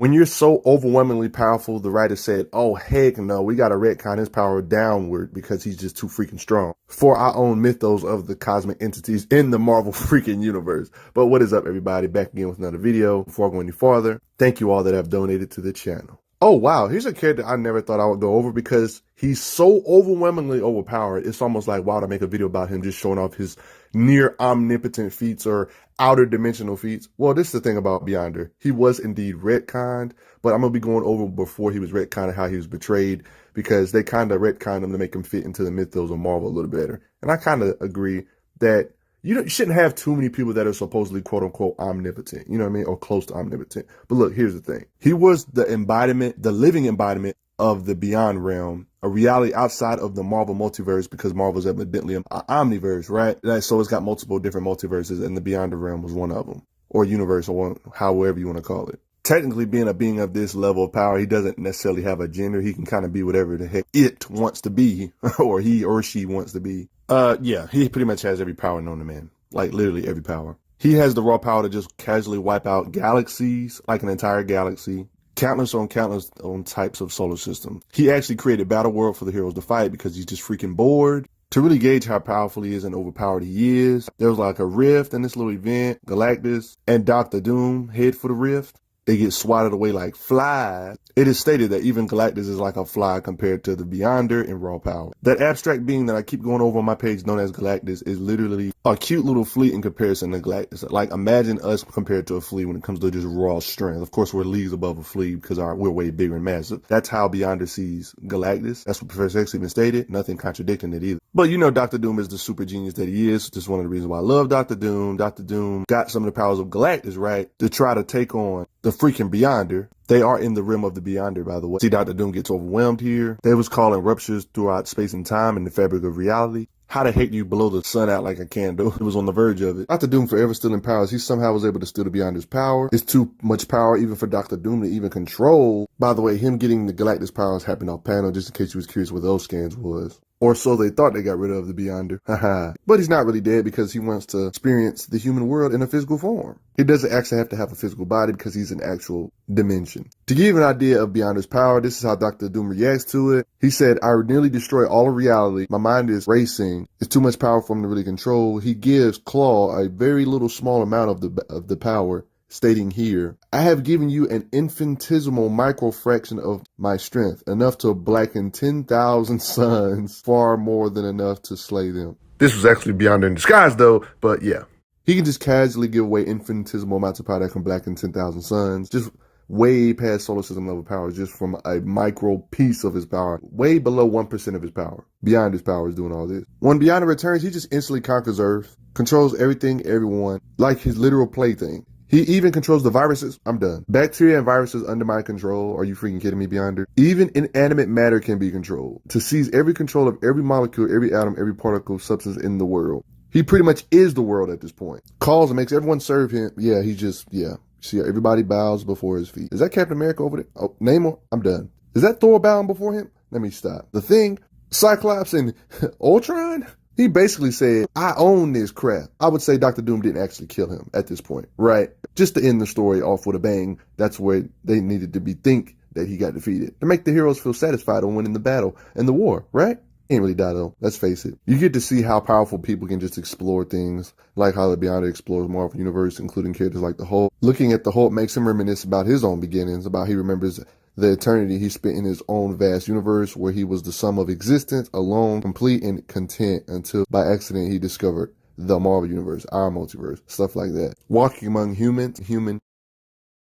When you're so overwhelmingly powerful, the writer said, oh, heck no, we got to retcon his power downward because he's just too freaking strong for our own mythos of the cosmic entities in the Marvel freaking universe. But what is up, everybody? Back again with another video. Before I go any farther, thank you all that have donated to the channel. Oh, wow. Here's a character I never thought I would go over because he's so overwhelmingly overpowered. It's almost like, wow, to make a video about him just showing off his near omnipotent feats or outer dimensional feats. Well, this is the thing about Beyonder. He was indeed retconned, but I'm going to be going over before he was retconned how he was betrayed because they kind of retconned him to make him fit into the mythos of Marvel a little better. And I kind of agree that you shouldn't have too many people that are supposedly quote unquote omnipotent, you know what I mean? Or close to omnipotent. But look, here's the thing. He was the embodiment, the living embodiment of the Beyond realm, a reality outside of the Marvel multiverse because Marvel's evidently an omniverse, right? So it's got multiple different multiverses and the Beyond realm was one of them, or universe, or one, however you want to call it. Technically, being a being of this level of power, he doesn't necessarily have a gender. He can kind of be whatever the heck it wants to be, or he or she wants to be. Yeah, he pretty much has every power known to man, like literally every power. He has the raw power to just casually wipe out galaxies, like an entire galaxy, countless on types of solar systems. He actually created Battle World for the heroes to fight because he's just freaking bored. To really gauge how powerful he is and overpowered he is, there was like a rift in this little event. Galactus and Dr. Doom head for the rift. They get swatted away like flies. It is stated that even Galactus is like a fly compared to the Beyonder in raw power. That abstract being that I keep going over on my page known as Galactus is literally a cute little flea in comparison to Galactus. Like imagine us compared to a flea when it comes to just raw strength. Of course, we're leagues above a flea because we're way bigger and massive. That's how Beyonder sees Galactus. That's what Professor X even stated. Nothing contradicting it either. But you know Dr. Doom is the super genius that he is. Just one of the reasons why I love Dr. Doom. Dr. Doom got some of the powers of Galactus, right? To try to take on the freaking Beyonder. They are in the rim of the Beyonder, by the way. See, Dr. Doom gets overwhelmed here. They was calling ruptures throughout space and time and the fabric of reality. How the heck do you blow the sun out like a candle? It was on the verge of it. Dr. Doom forever stealing powers. He somehow was able to steal the Beyonder's power. It's too much power even for Dr. Doom to even control. By the way, him getting the Galactus powers happened off panel, just in case you was curious what those scans was. Or so they thought they got rid of the Beyonder. Haha. But he's not really dead because he wants to experience the human world in a physical form. He doesn't actually have to have a physical body because he's an actual dimension. To give you an idea of Beyonder's power, this is how Dr. Doom reacts to it. He said, I nearly destroy all of reality. My mind is racing. It's too much power for him to really control. He gives Claw a very little small amount of the power, stating here, I have given you an infinitesimal microfraction of my strength, enough to blacken 10,000 suns, far more than enough to slay them. This was actually Beyonder in disguise though, but yeah. He can just casually give away infinitesimal amounts of power that can blacken 10,000 suns, just way past solar system level power, just from a micro piece of his power, way below 1% of his power. Beyond his power is doing all this. When Beyonder returns, he just instantly conquers Earth, controls everything, everyone, like his literal plaything. He even controls the viruses. I'm done. Bacteria and viruses under my control. Are you freaking kidding me, Beyonder? Even inanimate matter can be controlled. To seize every control of every molecule, every atom, every particle, substance in the world. He pretty much is the world at this point. Calls and makes everyone serve him. Yeah, he just, yeah. See, everybody bows before his feet. Is that Captain America over there? Oh, Namor? I'm done. Is that Thor bowing before him? Let me stop. The Thing, Cyclops, and Ultron? He basically said, I own this crap. I would say Dr. Doom didn't actually kill him at this point, right? Just to end the story off with a bang, that's where they needed to think that he got defeated. To make the heroes feel satisfied on winning the battle and the war, right? He ain't really die though, let's face it. You get to see how powerful people can just explore things, like how the Beyonder explores Marvel Universe, including characters like the Hulk. Looking at the Hulk makes him reminisce about his own beginnings, about he remembers the eternity he spent in his own vast universe where he was the sum of existence, alone, complete, and content until by accident he discovered the Marvel Universe, our multiverse, stuff like that. Walking among humans, human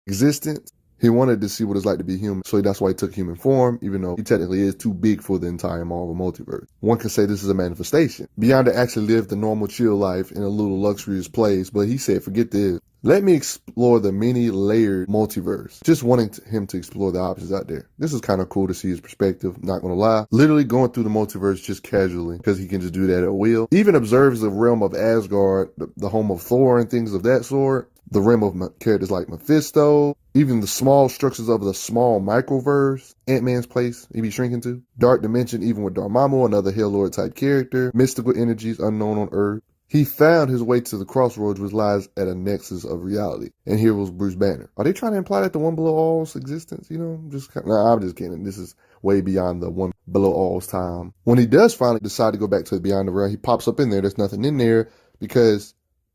existence, he wanted to see what it's like to be human, so that's why he took human form, even though he technically is too big for the entire Marvel multiverse. One could say this is a manifestation. Beyonder actually lived the normal chill life in a little luxurious place, but he said, forget this. Let me explore the many-layered multiverse. Just wanting him to explore the options out there. This is kind of cool to see his perspective, not gonna lie. Literally going through the multiverse just casually, because he can just do that at will. Even observes the realm of Asgard, the home of Thor and things of that sort. The realm of characters like Mephisto, even the small structures of the small microverse, Ant-Man's place he be shrinking to. Dark Dimension, even with Dormammu, another Hell Lord type character. Mystical energies unknown on Earth. He found his way to the crossroads which lies at a nexus of reality. And here was Bruce Banner. Are they trying to imply that the One Below All's existence? You know, I'm just kidding. This is way beyond the One Below All's time. When he does finally decide to go back to the Beyond the Realm, he pops up in there. There's nothing in there because,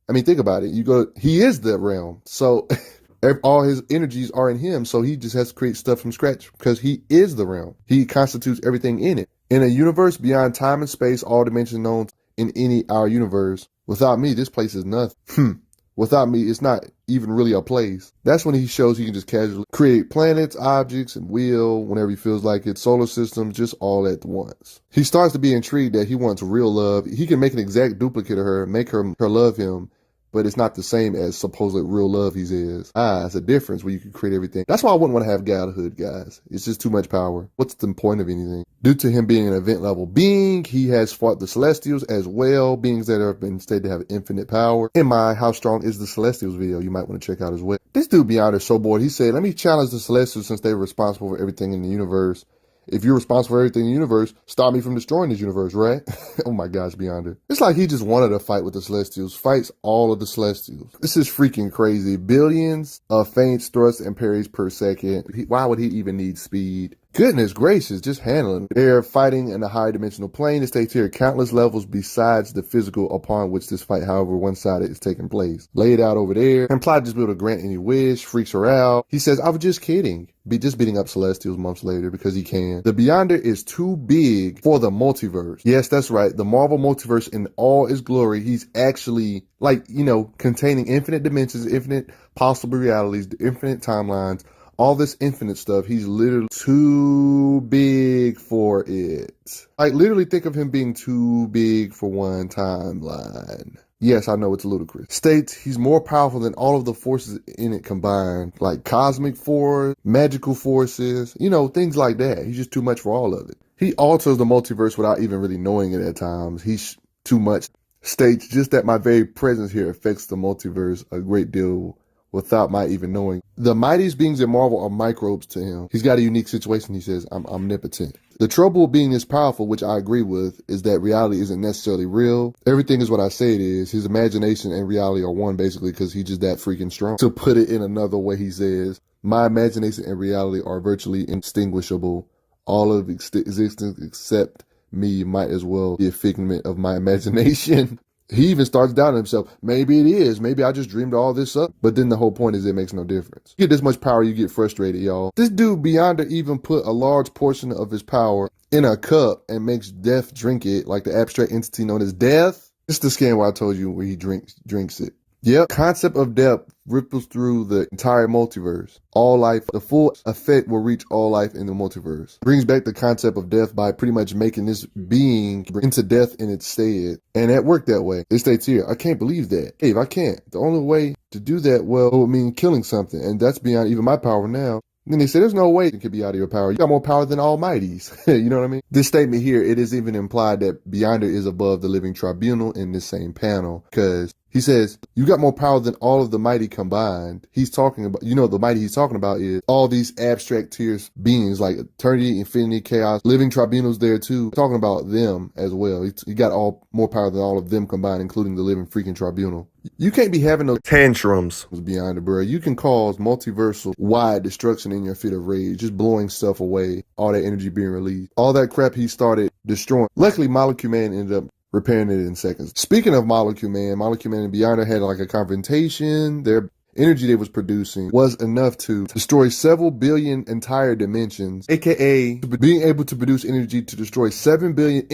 I mean, think about it. He is the realm. So all his energies are in him. So he just has to create stuff from scratch because he is the realm. He constitutes everything in it. In a universe beyond time and space, all dimensions known in our universe. Without me, this place is nothing. Without me, it's not even really a place. That's when he shows he can just casually create planets, objects, and will whenever he feels like it. Solar systems, just all at once. He starts to be intrigued that he wants real love. He can make an exact duplicate of her, make her love him, but it's not the same as supposed real love he is. It's a difference where you can create everything. That's why I wouldn't want to have godhood, guys. It's just too much power. What's the point of anything? Due to him being an event level being, he has fought the Celestials as well, beings that have been stated to have infinite power. In my How Strong is the Celestials video, you might want to check out as well. This dude Beyond is so bored. He said, let me challenge the Celestials since they're responsible for everything in the universe. If you're responsible for everything in the universe, stop me from destroying this universe, right? Oh my gosh, Beyonder. It's like he just wanted to fight with the Celestials, fights all of the Celestials. This is freaking crazy. Billions of feints, thrusts, and parries per second. Why would he even need speed? Goodness gracious, just handling. They're fighting in a higher dimensional plane. It states here countless levels besides the physical upon which this fight, however one-sided, is taking place. Laid out over there. Implied just be able to grant any wish, freaks her out. He says, I was just kidding. Just beating up Celestials months later because he can. The Beyonder is too big for the multiverse. Yes, that's right. The Marvel multiverse in all its glory, he's actually containing infinite dimensions, infinite possible realities, infinite timelines, all this infinite stuff. He's literally too big for it. Like, literally think of him being too big for one timeline. Yes, I know it's ludicrous. States he's more powerful than all of the forces in it combined, like cosmic force, magical forces, things like that. He's just too much for all of it. He alters the multiverse without even really knowing it at times. He's too much. States just that my very presence here affects the multiverse a great deal without my even knowing. The mightiest beings in Marvel are microbes to him. He's got a unique situation. He says, I'm omnipotent. The trouble with being this powerful, which I agree with, is that reality isn't necessarily real. Everything is what I say it is. His imagination and reality are one, basically, because he's just that freaking strong. To put it in another way, he says, my imagination and reality are virtually indistinguishable. All of existence except me might as well be a figment of my imagination. He even starts doubting himself. Maybe it is. Maybe I just dreamed all this up. But then the whole point is it makes no difference. You get this much power, you get frustrated, y'all. This dude Beyonder even put a large portion of his power in a cup and makes Death drink it, like the abstract entity known as Death. It's the scan where I told you where he drinks it. Yep. Concept of depth ripples through the entire multiverse. All life, the full effect will reach all life in the multiverse. Brings back the concept of death by pretty much making this being into death in its stead. And that worked that way. It states here, I can't believe that. Dave, I can't. The only way to do that, well, it would mean killing something. And that's beyond even my power now. And then they say, there's no way it could be out of your power. You got more power than Almighty's. You know what I mean? This statement here, it is even implied that Beyonder is above the living tribunal in this same panel. Because he says, you got more power than all of the mighty combined. He's talking about, the mighty he's talking about is all these abstract tiers beings like eternity, infinity, chaos, living tribunals there too. Talking about them as well. He got more power than all of them combined, including the living freaking tribunal. You can't be having those tantrums Beyond the bro. You can cause multiversal wide destruction in your fit of rage, just blowing stuff away, all that energy being released. All that crap he started destroying. Luckily, Molecule Man ended up repairing it in seconds. Speaking of Molecule Man and Beyonder had like a confrontation. Their energy they was producing was enough to destroy several billion entire dimensions, aka being able to produce energy to destroy 7 billion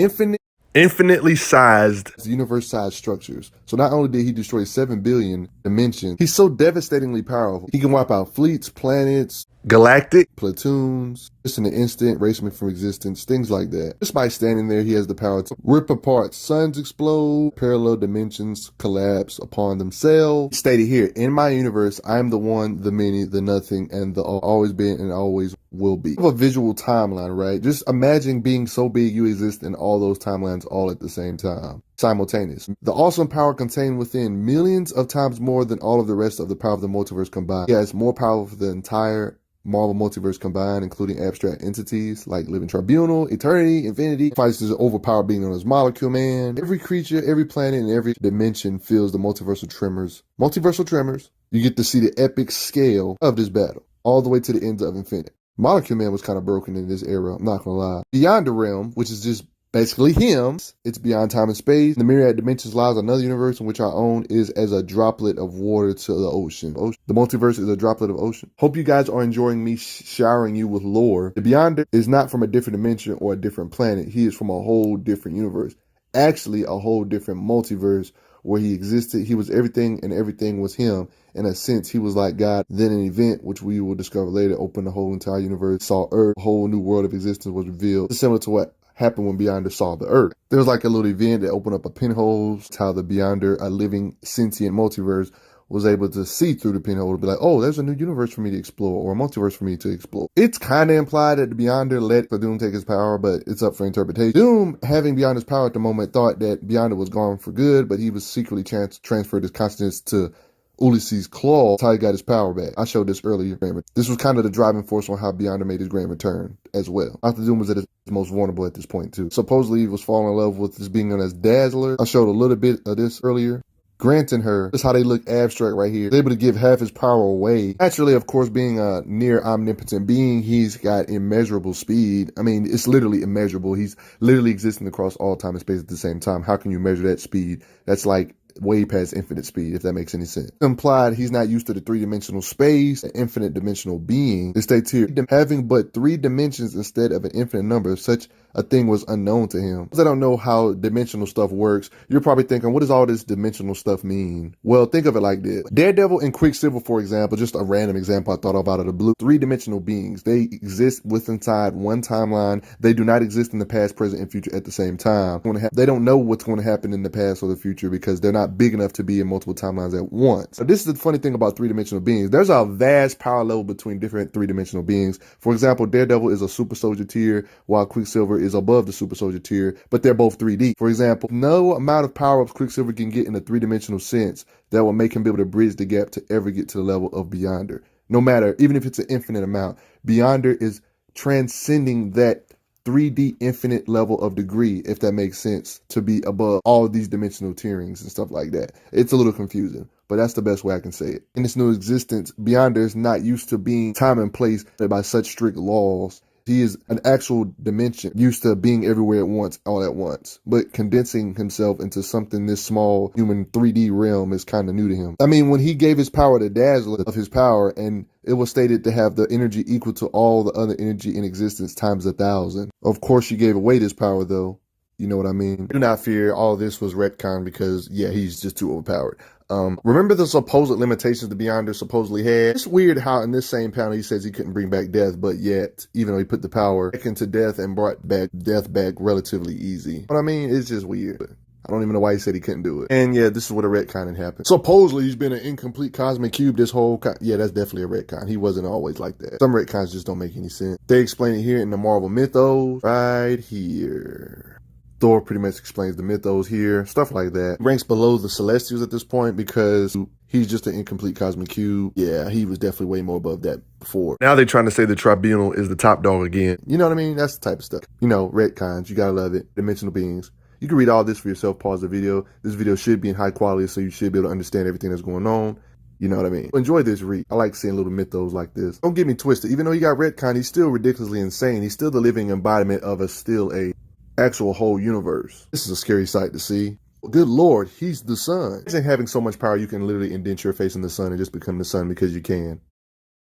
infinitely sized universe-sized structures. So not only did he destroy 7 billion dimensions, he's so devastatingly powerful. He can wipe out fleets, planets, galactic platoons, just in an instant, erase them from existence, things like that. Just by standing there, he has the power to rip apart suns, explode, parallel dimensions collapse upon themselves. Stated here, in my universe, I am the one, the many, the nothing, and the always been and always will be. Have a visual timeline, right? Just imagine being so big you exist in all those timelines all at the same time. simultaneous. The awesome power contained within millions of times more than all of the rest of the power of the multiverse combined. He has more power for the entire Marvel Multiverse combined, including abstract entities like Living Tribunal, Eternity, Infinity, fights his overpowered being known as Molecule Man. Every creature, every planet, and every dimension feels the multiversal tremors. Multiversal tremors. You get to see the epic scale of this battle, all the way to the ends of Infinity. Molecule Man was kind of broken in this era, I'm not gonna lie. Beyond the Realm, which is just basically him, it's beyond time and space. The myriad dimensions lies another universe in which our own is as a droplet of water to the ocean. The multiverse is a droplet of ocean. Hope you guys are enjoying me showering you with lore. The Beyonder is not from a different dimension or a different planet. He is from a whole different universe. Actually, a whole different multiverse where he existed. He was everything and everything was him. In a sense, he was like God. Then an event, which we will discover later, opened the whole entire universe, saw Earth, a whole new world of existence was revealed. It's similar to what happened when Beyonder saw the Earth. There was like a little event that opened up a pinhole. It's how the Beyonder, a living sentient multiverse, was able to see through the pinhole to be like, oh, there's a new universe for me to explore, or a multiverse for me to explore. It's kind of implied that the Beyonder let Doom take his power, but it's up for interpretation. Doom, having Beyonder's power at the moment, thought that Beyonder was gone for good, but he was secretly transferred his consciousness to Ulysses' Claw. That's how he got his power back. I showed this earlier. This was kind of the driving force on how Beyonder made his grand return as well. Dr. Doom was at his most vulnerable at this point too. Supposedly he was falling in love with this being known as Dazzler. I showed a little bit of this earlier. Granting her, that's how they look abstract right here. He's able to give half his power away. Naturally, of course, being a near omnipotent being, he's got immeasurable speed. I mean, it's literally immeasurable. He's literally existing across all time and space at the same time. How can you measure that speed? That's like way past infinite speed, if that makes any sense. Implied he's not used to the three-dimensional space, an infinite dimensional being. It states here, having but 3 dimensions instead of an infinite number, such a thing was unknown to him. I don't know how dimensional stuff works. You're probably thinking, what does all this dimensional stuff mean? Well, think of it like this. Daredevil and Quicksilver, for example, just a random example I thought of out of the blue. 3-dimensional beings. They exist inside one timeline. They do not exist in the past, present, and future at the same time. They don't know what's going to happen in the past or the future because they're not big enough to be in multiple timelines at once. So this is the funny thing about 3-dimensional beings. There's a vast power level between different 3-dimensional beings. For example, Daredevil is a super soldier tier, while Quicksilver is above the super soldier tier, but they're both 3D. For example, no amount of power-ups Quicksilver can get in a 3-dimensional sense that will make him be able to bridge the gap to ever get to the level of Beyonder. No matter, even if it's an infinite amount, Beyonder is transcending that 3D infinite level of degree, if that makes sense, to be above all these dimensional tierings and stuff like that. It's a little confusing, but that's the best way I can say it. In this new existence, Beyonder is not used to being time and place by such strict laws. He is an actual dimension, used to being everywhere at once, all at once. But condensing himself into something this small, human 3D realm is kind of new to him. I mean, when he gave his power to Dazzler of his power, and it was stated to have the energy equal to all the other energy in existence times 1,000. Of course, she gave away this power, though. You know what I mean? Do not fear, all of this was retcon because, yeah, he's just too overpowered. Remember the supposed limitations the Beyonder supposedly had? It's weird how in this same panel he says he couldn't bring back death, but yet, even though he put the power back into death and brought back death back relatively easy. But I mean, it's just weird. I don't even know why he said he couldn't do it. And yeah, this is what a retcon happened. Supposedly he's been an incomplete cosmic cube this whole yeah, that's definitely a retcon. He wasn't always like that. Some retcons just don't make any sense. They explain it here in the Marvel mythos right here. Thor pretty much explains the mythos here, stuff like that. Ranks below the Celestials at this point because he's just an incomplete cosmic cube. Yeah, he was definitely way more above that before. Now they're trying to say the Tribunal is the top dog again. You know what I mean? That's the type of stuff. You know, retcons, you gotta love it. Dimensional beings. You can read all this for yourself, pause the video. This video should be in high quality, so you should be able to understand everything that's going on. You know what I mean? Enjoy this read. I like seeing little mythos like this. Don't get me twisted. Even though he got retcon, he's still ridiculously insane. He's still the living embodiment of a actual whole universe. This is a scary sight to see. Good Lord, he's the sun. Imagine having so much power you can literally indent your face in the sun and just become the sun because you can.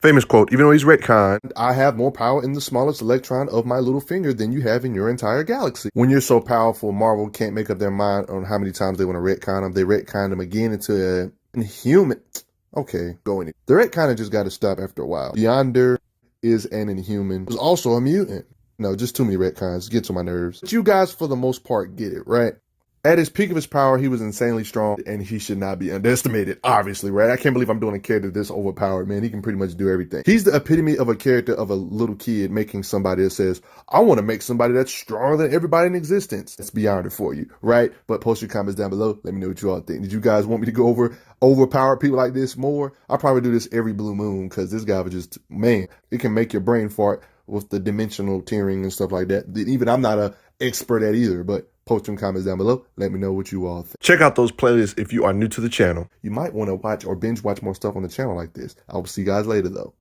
Famous quote, even though he's retconned, I have more power in the smallest electron of my little finger than you have in your entire galaxy. When you're so powerful, Marvel can't make up their mind on how many times they want to retcon him. They retconned him again into an inhuman. Okay, going. The retcon just got to stop after a while. Beyonder is an inhuman. Was also a mutant. No, just too many retcons. Get to my nerves. But you guys, for the most part, get it, right? At his peak of his power, he was insanely strong, and he should not be underestimated, obviously, right? I can't believe I'm doing a character this overpowered, man. He can pretty much do everything. He's the epitome of a character of a little kid making somebody that says, I want to make somebody that's stronger than everybody in existence. It's beyond it for you, right? But post your comments down below. Let me know what you all think. Did you guys want me to go over overpowered people like this more? I'll probably do this every blue moon because this guy was just, man, it can make your brain fart with the dimensional tearing and stuff like that. Even I'm not an expert at either, but post some comments down below. Let me know what you all think. Check out those playlists if you are new to the channel. You might want to watch or binge watch more stuff on the channel like this. I will see you guys later though.